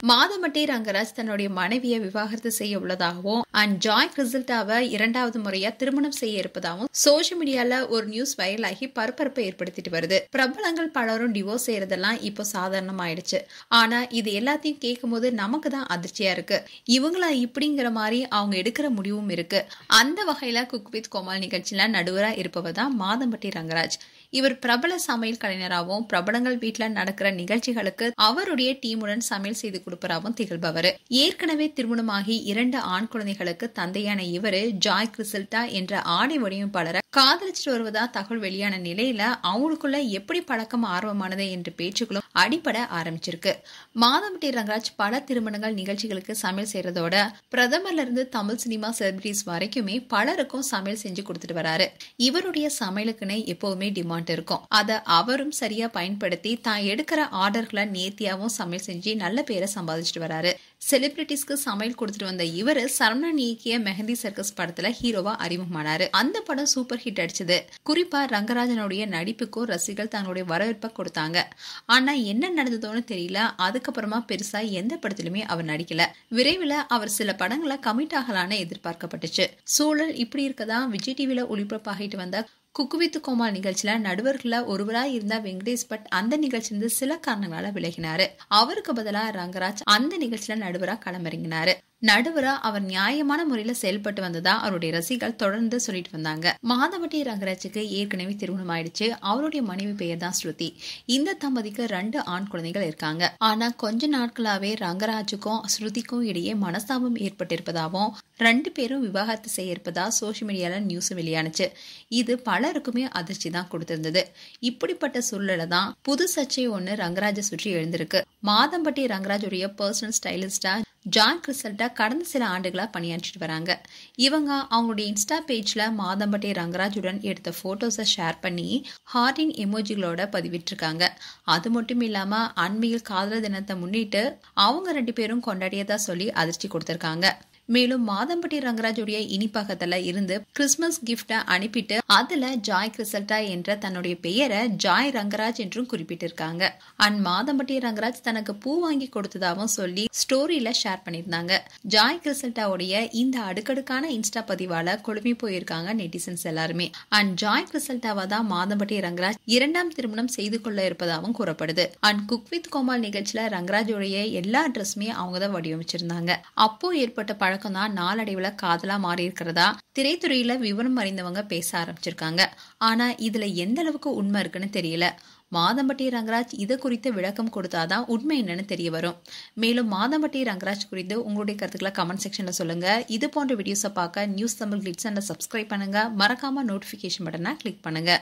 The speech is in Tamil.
மாதம்பட்டி ரங்கராஜ் தன்னுடைய மனைவியை விவாகரத்து செய்ய உள்ளதாகவும் அண்ட் ஜாய் கிறிசல்டாவை இரண்டாவது முறையா திருமணம் செய்ய இருப்பதாகவும் சோசியல் மீடியால ஒரு நியூஸ் வைரல் ஆகி பரபரப்பை ஏற்படுத்திட்டு வருது. பிரபலங்கள் பலரும் டிவோர்ஸ் செய்யறதெல்லாம் இப்போ சாதாரணமாயிடுச்சு. ஆனா இது எல்லாத்தையும் கேட்கும் போது நமக்கு தான் அதிர்ச்சியா இருக்கு. இவங்களா இப்படிங்கிற மாதிரி அவங்க எடுக்கிற முடிவும் இருக்கு. அந்த வகையில குக் வித் கோமாளி நிகழ்ச்சியில நடுவரா இருப்பவர் தான் மாதம்பட்டி ரங்கராஜ். இவர் பிரபல சமையல் கலைஞராகவும் பிரபலங்கள் வீட்டுல நடக்கிற நிகழ்ச்சிகளுக்கு அவருடைய டீமுடன் சமையல் செய்து கொடுப்பராகவும் திகழ்பவர். ஏற்கனவே திருமணமாகி 2 ஆண் குழந்தைகளுக்கு தந்தையான இவரு ஜாய் கிறிசல்டா என்ற ஆடை வடிவமைப்பாளரை காதலிச்சுட்டு வருவதா தகவல் வெளியான நிலையில அவங்களுக்குள்ள எப்படி பழக்கம் ஆர்வமானது என்ற பேச்சுக்களும் அடிப்பட ஆரம்பிச்சிருக்கு. மாதம்பட்டி ரங்கராஜ் பல திருமணங்கள் நிகழ்ச்சிகளுக்கு சமையல் செய்யறதோட பிரதமர்ல இருந்து தமிழ் சினிமா செலிபிரிட்டிஸ் வரைக்குமே பலருக்கும் சமையல் செஞ்சு கொடுத்துட்டு வராரு. இவருடைய சமையலுக்குன்னு எப்பவுமே டிமாண்ட் இருக்கும். அத அவரும் சரியா பயன்படுத்தி தான் எடுக்கிற ஆர்டர்களை நேர்த்தியாவும் சமையல் செஞ்சு நல்ல பேரை சம்பாதிச்சுட்டு வராரு. செலிபிரிட்டிஸ்க்கு சமையல் கொடுத்துட்டு வந்த இவரு சரவணன் இயக்கிய மெஹந்தி சர்க்கஸ் படத்துல ஹீரோவா அறிமுகமானாரு. அந்த படம் சூப்பர் ஹிட் அடிச்சது. குறிப்பா ரங்கராஜனுடைய நடிப்புக்கும் ரசிகர்கள் தங்களுடைய வரவேற்பை கொடுத்தாங்க. ஆனா என்ன நடந்ததோன்னு தெரியல. அதுக்கப்புறமா பெருசா எந்த படத்திலுமே அவர் நடிக்கல. விரைவில் அவர் சில படங்களை கமிட் ஆகலான்னு எதிர்பார்க்கப்பட்டுச்சு. சூழல் இப்படி இருக்கதான் விஜய் டிவில ஒளிபரப்பாகிட்டு வந்த குக் வித் கோமாளி நிகழ்ச்சியில நடுவர்கள ஒருவராய் இருந்த வெங்கடேஷ் பட் அந்த நிகழ்ச்சியிலிருந்து சில காரணங்களால விலகினாரு. அவருக்கு பதிலா ரங்கராஜ் அந்த நிகழ்ச்சியில நடுவரா களமிறங்கினாரு. நடுவரா அவர் நியாயமான முறையில செயல்பட்டு வந்ததா அவருடைய ரசிகர்கள் தொடர்ந்து சொல்லிட்டு வந்தாங்க. மாதம்பட்டி ரங்கராஜுக்கு ஏற்கனவே திருமணம் ஆயிடுச்சு. அவருடைய மனைவி பெயர் தான் ஸ்ருதி. இந்த தம்பதிக்கு 2 ஆண் குழந்தைகள் இருக்காங்க. ஆனா கொஞ்ச நாட்களாவே ரங்கராஜுக்கும் ஸ்ருதிக்கும் இடையே மனஸ்தாபம் ஏற்பட்டிருப்பதாகவும் 2 பேரும் விவாகரத்து செய்ய இருப்பதா சோசியல் மீடியால நியூஸ் வெளியானுச்சு. இது பலருக்குமே அதிர்ச்சி தான் கொடுத்திருந்தது. இப்படிப்பட்ட சூழ்நிலை தான் புது சர்ச்சை ஒண்ணு ரங்கராஜை சுற்றி எழுந்திருக்கு. மாதம்பட்டி ரங்கராஜுடைய பர்சனல் ஸ்டைலிஸ்டா ஜாய் கிறிசல்டா கடந்த சில ஆண்டுகளா பணியாற்றிட்டு வராங்க. இவங்க அவங்களுடைய இன்ஸ்டா பேஜ்ல மாதம்பட்டி ரங்கராஜுடன் எடுத்த போட்டோஸை ஷேர் பண்ணி ஹார்டின் எமோஜிகளோட பதிவிட்டிருக்காங்க. அது மட்டும் இல்லாம அண்மையில் காதலர் தினத்தை முன்னிட்டு அவங்க 2 பேரும் கொண்டாடியதா சொல்லி அதிர்ச்சி கொடுத்திருக்காங்க. மேலும் மாதம்பட்டி ரங்கராஜுடைய இனிப்பகத்துல இருந்து கிறிஸ்துமஸ் கிஃப்ட அனுப்பிட்டு அதுல ஜாய் கிறிசல்டா என்ற தன்னுடைய பெயரை ஜாய் ரங்கராஜ் என்றும் குறிப்பிட்டிருக்காங்க. அண்ட் மாதம்பட்டி ரங்கராஜ் தனக்கு பூ வாங்கி கொடுத்ததாகவும் சொல்லி ஸ்டோரியில ஷேர் பண்ணியிருந்தாங்க. ஜாய் கிறிசல்டாவுடைய இந்த அடுக்கடுக்கான இன்ஸ்டா பதிவால குழுமி போயிருக்காங்க நெட்டிசன்ஸ் எல்லாருமே. அண்ட் ஜாய் கிறிசல்டாவை தான் மாதம்பட்டி ரங்கராஜ் 2ஆம் திருமணம் செய்து கொள்ள இருப்பதாகவும் கூறப்படுது. அண்ட் குக் வித் கோமாளி நிகழ்ச்சியில ரங்கராஜுடைய எல்லா ட்ரெஸ்ஸுமே அவங்க தான் வடிவமைச்சிருந்தாங்க. அப்போ ஏற்பட்ட பழக்கம் தான் நாளடைவுல காதலா மாறி இருக்கிறதா திரைத்துறையில விவரம் அறிந்தவங்க பேச ஆரம்பிச்சிருக்காங்க. ஆனா இதுல எந்த அளவுக்கு உண்மை இருக்குன்னு தெரியல. மாதம்பட்டி ரங்கராஜ் இது குறித்து விளக்கம் கொடுத்தாதான் உண்மை என்னன்னு தெரிய வரும். மேலும் மாதம்பட்டி ரங்கராஜ் குறித்து உங்களுடைய கருத்துக்களை கமெண்ட் செக்ஷன்ல சொல்லுங்க. இது போன்ற வீடியோஸை பார்க்க நியூஸ் தமிழ் கிளிட்ஸ் சப்ஸ்கிரைப் பண்ணுங்க. மறக்காம நோட்டிபிகேஷன் பட்டனை கிளிக் பண்ணுங்க.